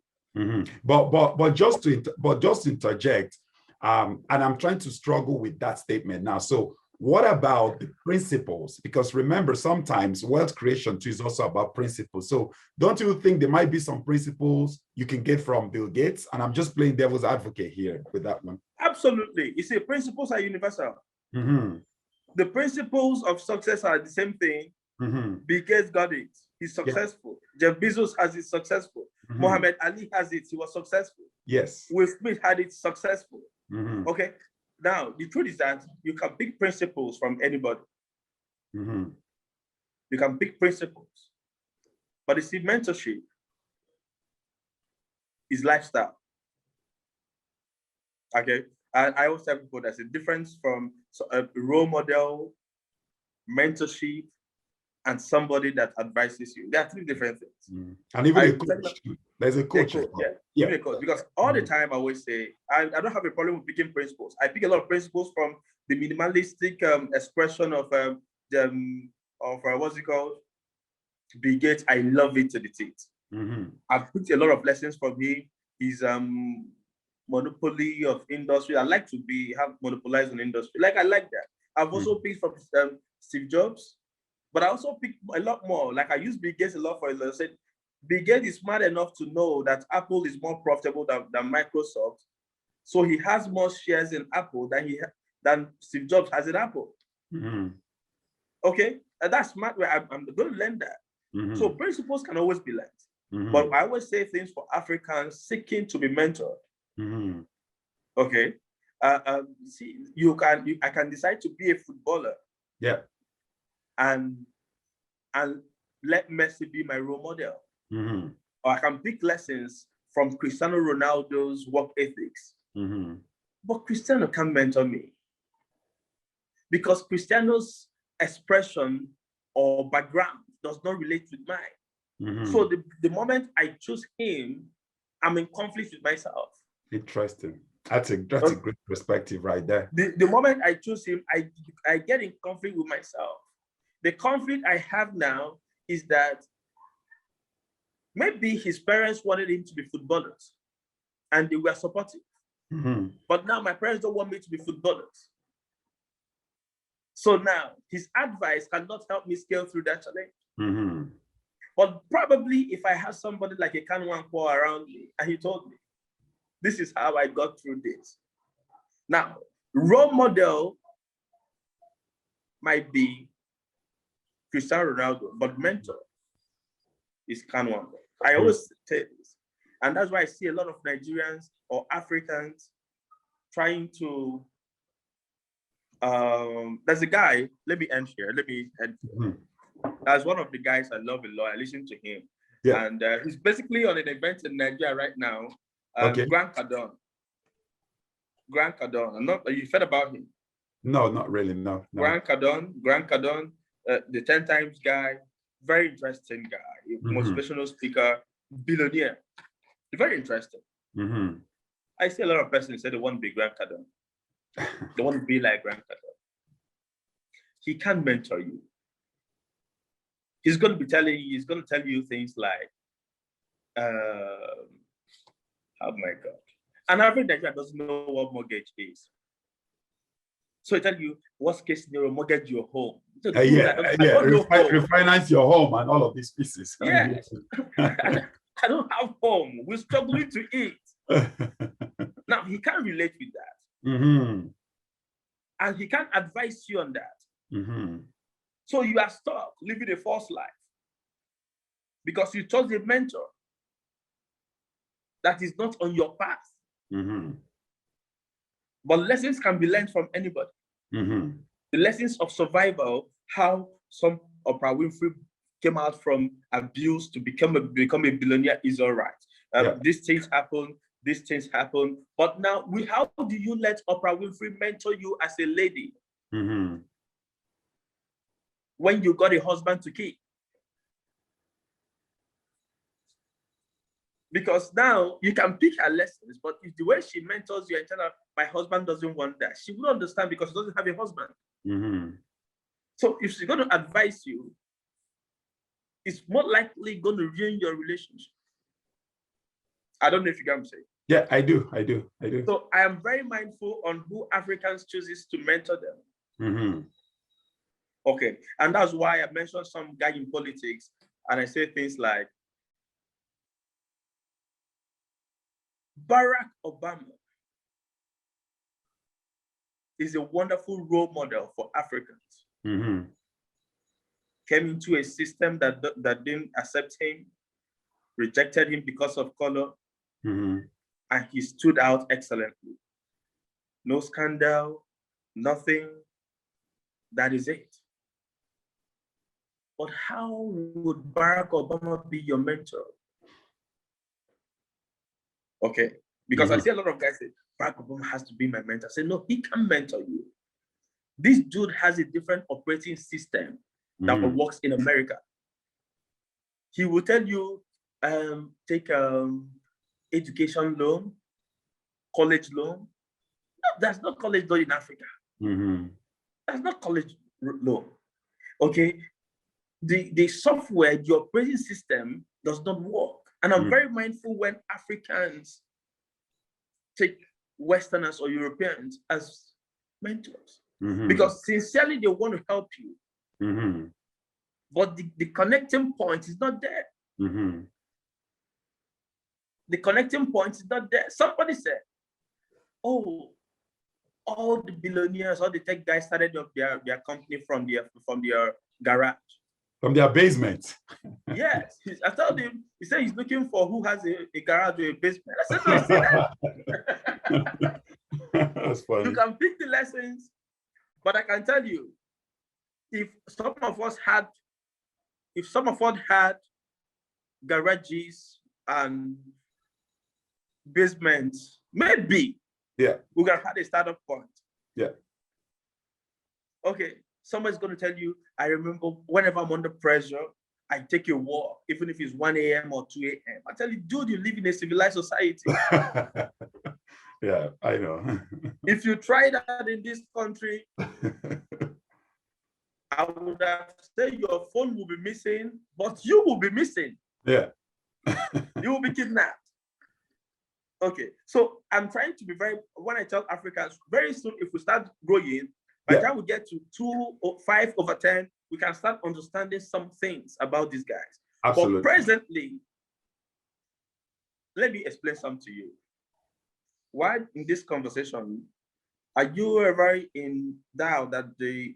But just to interject, and I'm trying to struggle with that statement now. So what about the principles? Because remember, sometimes wealth creation too is also about principles. So don't you think there might be some principles you can get from Bill Gates? And I'm just playing devil's advocate here with that one. Absolutely. You see, principles are universal. The principles of success are the same thing. Bill Gates got it. He's successful. Jeff Bezos has it, successful. Muhammad Ali has it. He was successful. Yes. Will Smith had it, successful. Okay. Now, the truth is that you can pick principles from anybody. You can pick principles. But you see, mentorship is lifestyle. Okay. And I always tell people there's a difference from a role model, mentorship, and somebody that advises you. There are three different things. And even a coach. There's a coach. Even a coach. Because all the time I always say, I don't have a problem with picking principles. I pick a lot of principles from the minimalistic expression of what's it called? Bill Gates. I love it to the teeth. I've picked a lot of lessons from him. His monopoly of industry. I like to have monopolized on industry. I like that. I've also picked from Steve Jobs. But I also pick a lot more. Like I use Bill Gates a lot for it. I said, Bill Gates is smart enough to know that Apple is more profitable than Microsoft. So he has more shares in Apple than Steve Jobs has in Apple. Okay, and that's smart. I'm going to learn that. So principles can always be learned. But I always say things for Africans seeking to be mentored. Okay, see, I can decide to be a footballer. Yeah. And let Messi be my role model. Or I can pick lessons from Cristiano Ronaldo's work ethics. But Cristiano can't mentor me. Because Cristiano's expression or background does not relate with mine. So the moment I choose him, I'm in conflict with myself. Interesting. That's a great perspective right there. The moment I choose him, I get in conflict with myself. The conflict I have now is that maybe his parents wanted him to be footballers and they were supportive. But now my parents don't want me to be footballers. So now his advice cannot help me scale through that challenge. But probably if I had somebody like a Kenneth Oguzie around me and he told me, this is how I got through this. Now, role model might be Cristiano Ronaldo, but mentor is Kenneth Oguzie. I always say this. And that's why I see a lot of Nigerians or Africans trying to, there's a guy, let me end here. That's one of the guys I love a lot. I listen to him. And he's basically on an event in Nigeria right now. Grant Cardone. You've heard about him? No, not really, no. Grant Cardone, the 10 times guy, very interesting guy, motivational speaker, billionaire, very interesting. I see a lot of persons say they want to be Grant Cardone. They want to be like Grant Cardone. He can mentor you. He's going to tell you things like, oh my God. An average Nigerian doesn't know what mortgage is. So I tell you, worst case scenario, mortgage your home. Refinance your home and all of these pieces. Yeah. I don't have home. We're struggling to eat. Now, he can't relate with that. And he can't advise you on that. So you are stuck living a false life because you chose a mentor that is not on your path. But lessons can be learned from anybody. The lessons of survival, how some Oprah Winfrey came out from abuse to become a billionaire is all right. These things happen. But now, how do you let Oprah Winfrey mentor you as a lady when you got a husband to keep? Because now you can pick her lessons, but if the way she mentors you and tell her, my husband doesn't want that, she wouldn't understand because she doesn't have a husband. So if she's going to advise you, it's more likely going to ruin your relationship. I don't know if you get what I'm saying. Yeah, I do. So I am very mindful on who Africans chooses to mentor them. Okay, and that's why I mentioned some guy in politics, and I say things like, Barack Obama is a wonderful role model for Africans. Mm-hmm. Came into a system that didn't accept him, rejected him because of color, Mm-hmm. and he stood out excellently. No scandal, nothing. That is it. But how would Barack Obama be your mentor? Okay, because I see a lot of guys say, Barack Obama has to be my mentor. I say, no, he can mentor you. This dude has a different operating system that works in America. He will tell you, take education loan, college loan. No, there's no college loan in Africa. That's not college loan. Okay, the software, the operating system does not work. And I'm very mindful when Africans take Westerners or Europeans as mentors, because sincerely they want to help you. But the connecting point is not there. The connecting point is not there. Somebody said, oh, all the billionaires, all the tech guys started up their company from their garage. From their basement. Yes. I told him, he said he's looking for who has a garage or a basement. I said, no, see that? That's funny. You can pick the lessons, but I can tell you, if some of us had garages and basements, maybe we could have had a startup point. Yeah. Okay, somebody's going to tell you, I remember whenever I'm under pressure, I take a walk, even if it's 1 a.m. or 2 a.m. I tell you, dude, you live in a civilized society. Yeah, I know. If you try that in this country, I would have said your phone will be missing, but you will be missing. Yeah. You will be kidnapped. Okay, so I'm trying to be when I tell Africans, very soon, if we start growing, by the time we get to 2 or 5 over 10, we can start understanding some things about these guys. Absolutely. But presently, let me explain something to you. Why in this conversation, are you ever in doubt that the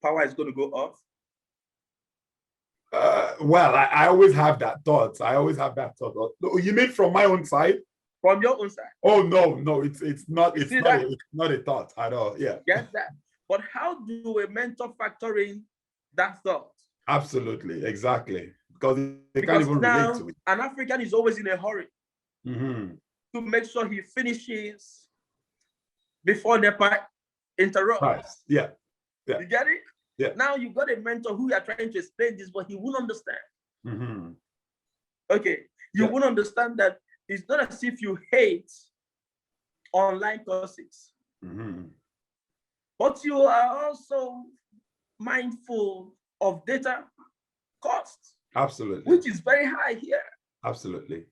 power is going to go off? Well, I always have that thought. You mean from my own side? From your own side? Oh no, it's not a thought at all. Yeah. Get that. But how do a mentor factor in that thought? Absolutely, exactly. Because they can't even relate to it. An African is always in a hurry to make sure he finishes before the part interrupts. Nice. Yeah. You get it? Yeah. Now you got a mentor who you are trying to explain this, but he won't understand. Okay. You won't understand that it's not as if you hate online courses. But you are also mindful of data costs. Absolutely. Which is very high here. Absolutely.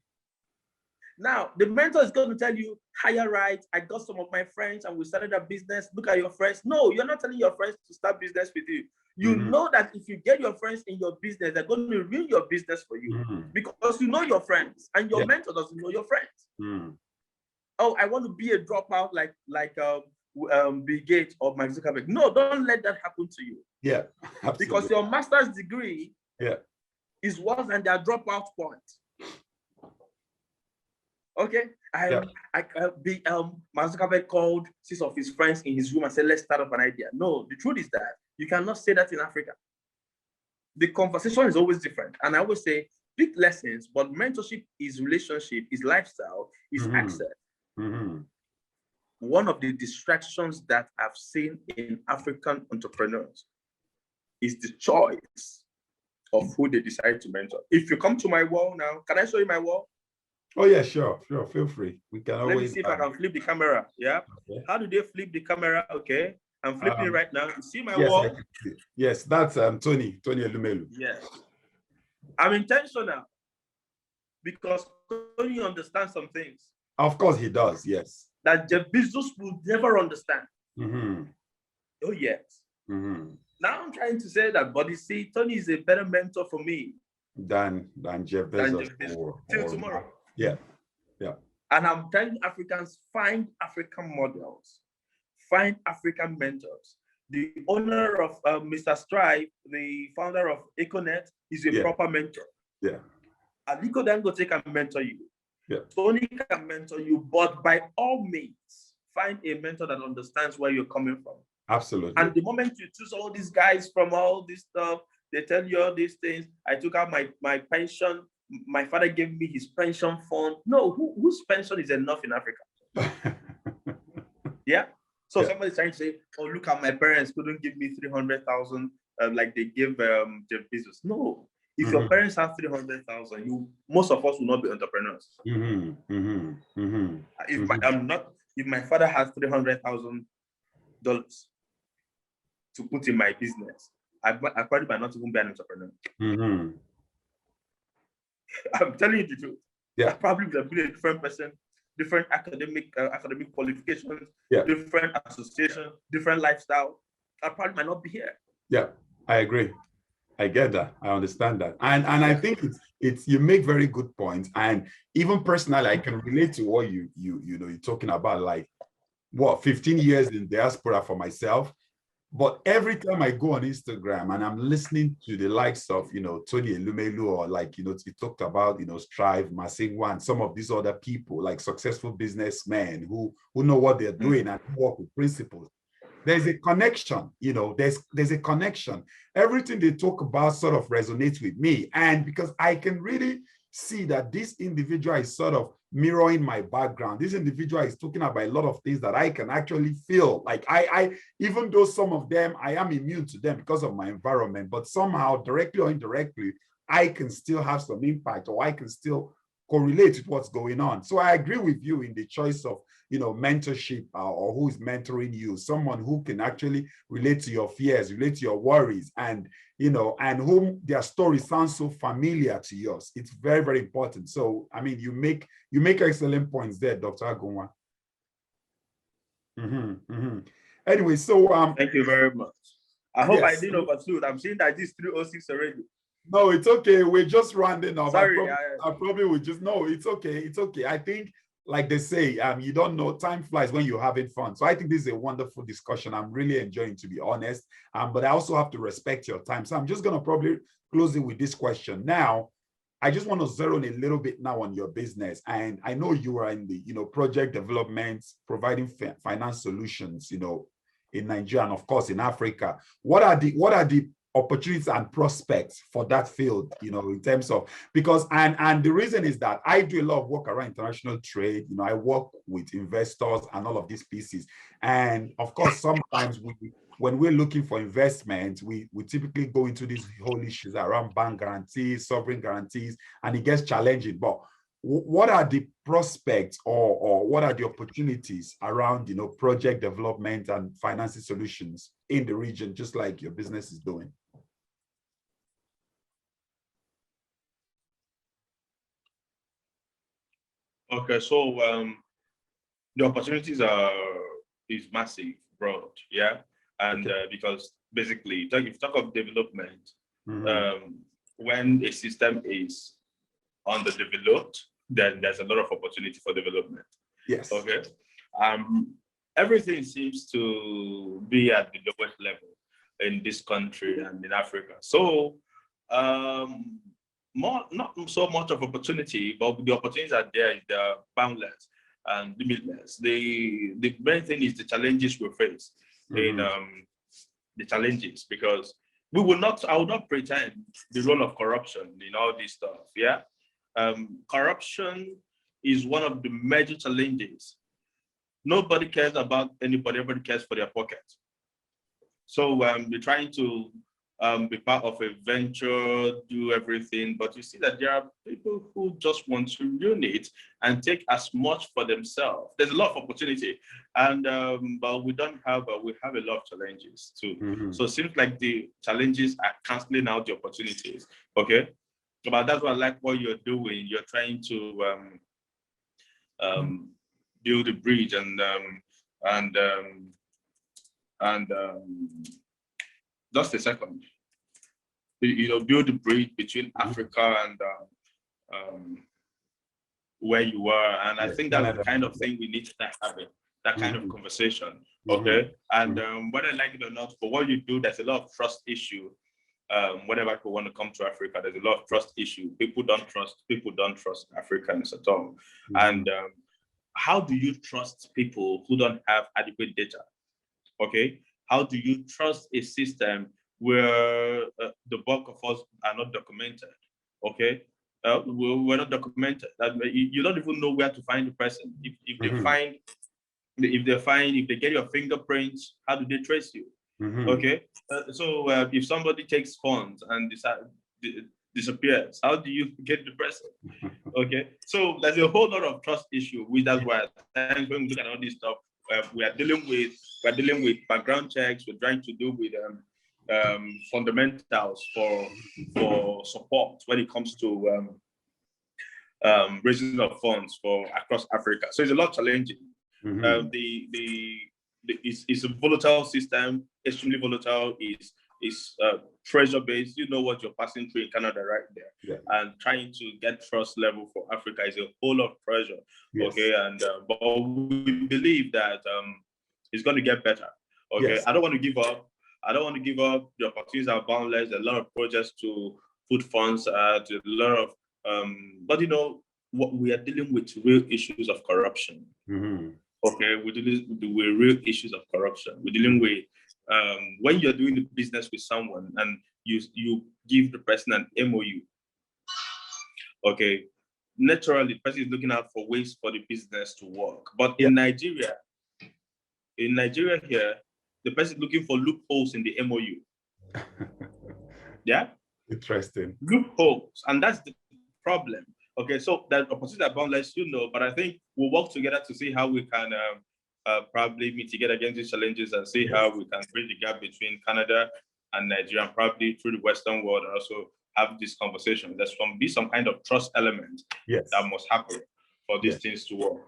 Now, the mentor is going to tell you, higher right, I got some of my friends and we started a business. Look at your friends. No, you're not telling your friends to start business with you. You know that if you get your friends in your business, they're going to ruin your business for you because you know your friends and your mentor doesn't know your friends. Oh, I want to be a dropout like Bill Gates or Mark Zuckerberg. No, don't let that happen to you. Yeah, absolutely. Because your master's degree is worse than their dropout point. Okay, Mark Zuckerberg called 6 of his friends in his room and said, let's start up an idea. No, the truth is that you cannot say that in Africa. The conversation is always different. And I always say, big lessons, but mentorship is relationship, is lifestyle, is access. One of the distractions that I've seen in African entrepreneurs is the choice of who they decide to mentor. If you come to my wall now, can I show you my wall? Oh yeah, sure. Feel free. We can always. Let me see if I can flip the camera. Yeah. Okay. How do they flip the camera? Okay. I'm flipping right now. You see my wall? Yes, that's Tony Elumelu. Yes. I'm intentional because Tony understands some things. Of course he does, yes. That Jeff Bezos will never understand. Oh, yes. Now I'm trying to say that, but you see, Tony is a better mentor for me than Jeff Bezos. Till tomorrow. Yeah. And I'm telling Africans, find African models. find African mentors. The owner of Mr. Strive, the founder of Econet, is a proper mentor. Yeah. Aliko Dangote can mentor you. Yeah. Tony can mentor you, but by all means, find a mentor that understands where you're coming from. Absolutely. And the moment you choose all these guys from all this stuff, they tell you all these things. I took out my pension. My father gave me his pension fund. No, whose pension is enough in Africa? Yeah. So somebody's trying to say, oh, look at my parents couldn't give me 300,000 like they give Jeff Bezos. No. If your parents have 300,000, most of us will not be entrepreneurs. If my father has $300,000 to put in my business, I probably might not even be an entrepreneur. I'm telling you the truth. I probably would have been a different person, different academic qualifications, different association, different lifestyle. I probably might not be here. Yeah, I agree. I get that. I understand that. And I think it's you make very good points. And even personally, I can relate to what you're talking about, like 15 years in diaspora for myself. But every time I go on Instagram and I'm listening to the likes of, Tony Elumelu, or you talked about, Strive, Masingwa, and some of these other people, like successful businessmen who know what they're doing and work with principles. There's a connection, there's a connection. Everything they talk about sort of resonates with me. And because I can really see that this individual is sort of mirroring my background. This individual is talking about a lot of things that I can actually feel. Like I even though some of them, I am immune to them because of my environment, but somehow directly or indirectly, I can still have some impact, or I can still correlate with what's going on. So I agree with you in the choice of, mentorship, or who is mentoring you, someone who can actually relate to your fears, relate to your worries, and, and whom their story sounds so familiar to yours. It's very, very important. So, I mean, you make excellent points there, Dr. Agunwah. Anyway, so thank you very much. I hope I didn't overshoot. I'm seeing that this 306 already. No, it's okay. We're just rounding up. Sorry, I probably would just it's okay. It's okay. I think, like they say, you don't know, time flies when you're having fun. So I think this is a wonderful discussion. I'm really enjoying, to be honest. But I also have to respect your time. So I'm just going to probably close it with this question. Now, I just want to zero in a little bit now on your business. And I know you are in the, project development, providing finance solutions, in Nigeria and of course in Africa. What are the opportunities and prospects for that field, in terms of, because, and the reason is that I do a lot of work around international trade. I work with investors and all of these pieces. And of course, sometimes when we're looking for investment, we typically go into these whole issues around bank guarantees, sovereign guarantees, and it gets challenging. But what are the prospects or what are the opportunities around, project development and financing solutions in the region, just like your business is doing? Okay, so the opportunities is massive, broad, yeah, and because basically, if you talk of development, when a system is underdeveloped, then there's a lot of opportunity for development. Yes. Okay. Everything seems to be at the lowest level in this country and in Africa. So, not so much of opportunity, but the opportunities are there. They're boundless and limitless. The main thing is the challenges we face in the challenges, because I will not pretend the role of corruption in all this stuff. Yeah. Corruption is one of the major challenges. Nobody cares about anybody, everybody cares for their pocket. So we're trying to be part of a venture, do everything, but you see that there are people who just want to ruin it and take as much for themselves. There's a lot of opportunity, and but we have a lot of challenges too. So it seems like the challenges are canceling out the opportunities. Okay, but that's why I like what you're doing. You're trying to build a bridge and just a second. Build a bridge between Africa and where you are, and I think that's the kind of thing we need to start having. that kind of conversation. Okay. And whether I like it or not, for what you do, there's a lot of trust issue. Whenever people want to come to Africa, there's a lot of trust issue. People don't trust Africans at all. And how do you trust people who don't have adequate data? Okay. How do you trust a system where the bulk of us are not documented? Okay. We're not documented. You don't even know where to find the person. If they get your fingerprints, how do they trace you? Okay. So if somebody takes funds and disappears, how do you get the person? Okay. So there's a whole lot of trust issue. That's why at times when we look at all this stuff, we are dealing with background checks. We're trying to do with fundamentals for support when it comes to raising of funds for across Africa. So it's a lot challenging. It's a volatile system, extremely volatile. It's pressure-based. You know what you're passing through in Canada right there. And trying to get trust level for Africa is a whole lot of pressure. Okay, and but we believe that it's going to get better. Okay, I don't want to give up. The opportunities are boundless. There are a lot of projects to put funds at, a lot of but you know what, we are dealing with real issues of corruption. Okay, we're dealing with real issues of corruption. We're dealing with when you're doing the business with someone and you give the person an MOU. Okay, naturally the person is looking out for ways for the business to work. But in Nigeria here, the person is looking for loopholes in the MOU. Yeah? Interesting. Loopholes, and that's the problem. Okay, so that opportunities are boundless, you know, but I think we'll work together to see how we can probably mitigate against these challenges and see how we can bridge the gap between Canada and Nigeria, and probably through the Western world, and also have this conversation. There's going to be some kind of trust element that must happen for these things to work.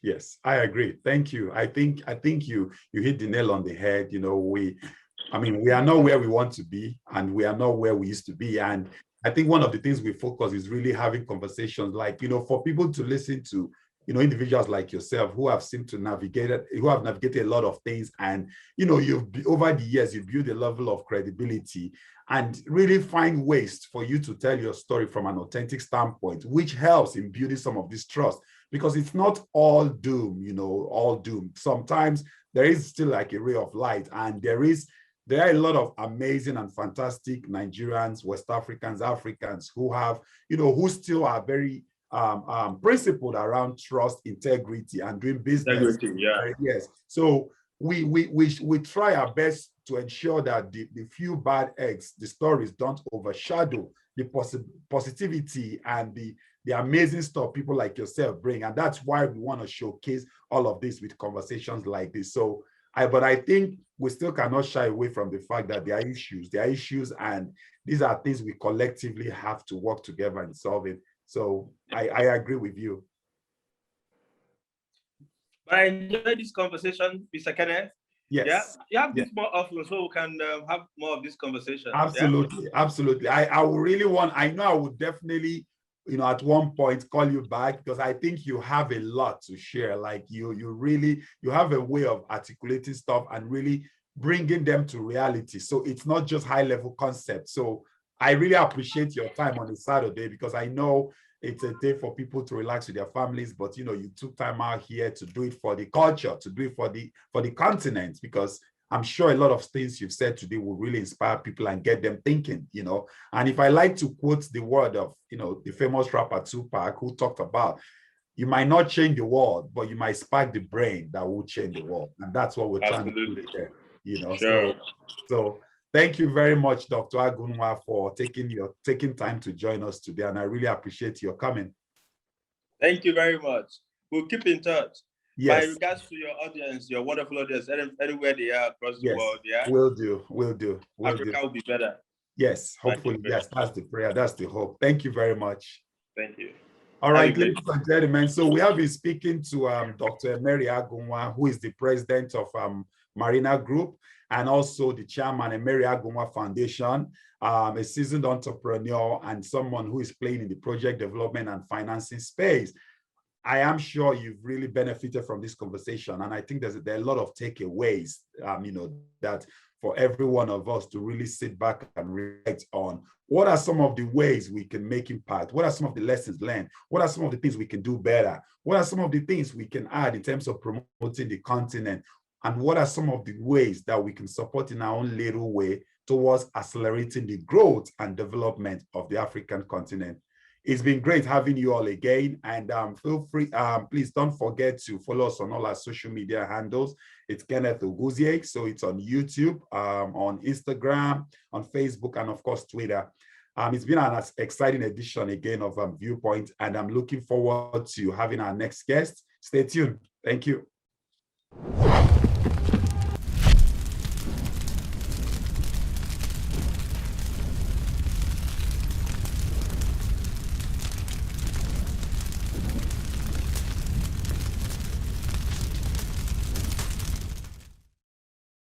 Yes, I agree. Thank you. I think you hit the nail on the head. You know, we are not where we want to be, and we are not where we used to be. And I think one of the things we focus is really having conversations like, you know, for people to listen to, you know, individuals like yourself who have navigated a lot of things. And, you know, over the years, you build a level of credibility and really find ways for you to tell your story from an authentic standpoint, which helps in building some of this trust, because it's not all doom, you know, all doom. Sometimes there is still like a ray of light, and there are a lot of amazing and fantastic Nigerians, West Africans who have, you know, who still are very principled around trust, integrity, and doing business. Yes. So we try our best to ensure that the few bad eggs, the stories, don't overshadow the positivity and the amazing stuff people like yourself bring. And that's why we want to showcase all of this with conversations like this. So but I think we still cannot shy away from the fact that there are issues, and these are things we collectively have to work together and solve it. So I agree with you. I enjoyed this conversation, Mr. Kenneth. Yes. Yeah, you have this more often, so we can have more of this conversation. Absolutely. I would really want, I know I would definitely, you know, at one point call you back, because I think you have a lot to share. Like you have a way of articulating stuff and really bringing them to reality. So it's not just high level concepts. So I really appreciate your time on a Saturday, because I know it's a day for people to relax with their families, but you know, you took time out here to do it for the culture, to do it for the continent, because I'm sure a lot of things you've said today will really inspire people and get them thinking, you know. And if I like to quote the word of, you know, the famous rapper Tupac, who talked about, you might not change the world, but you might spark the brain that will change the world. And that's what we're trying to do there, you know. So thank you very much, Dr. Agunwah, for taking time to join us today. And I really appreciate your coming. Thank you very much. We'll keep in touch. Yes. My regards to your audience, your wonderful audience, anywhere they are across the world. Yeah. Will do. Africa will be better. Yes, hopefully. Yes, that's the prayer. That's the hope. Thank you very much. Thank you. All right, ladies and gentlemen. So we have been speaking to Dr. Emerie Agunwah, who is the president of Marina Group, and also the chairman of Mary Agumwa Foundation, a seasoned entrepreneur and someone who is playing in the project development and financing space. I am sure you've really benefited from this conversation. And I think there are a lot of takeaways, that for every one of us to really sit back and reflect on what are some of the ways we can make impact? What are some of the lessons learned? What are some of the things we can do better? What are some of the things we can add in terms of promoting the continent? And what are some of the ways that we can support in our own little way towards accelerating the growth and development of the African continent? It's been great having you all again, and feel free, please don't forget to follow us on all our social media handles. It's Kenneth Oguzie, so it's on YouTube, on Instagram, on Facebook, and of course, Twitter. It's been an exciting edition again of Viewpoint, and I'm looking forward to having our next guest. Stay tuned. Thank you.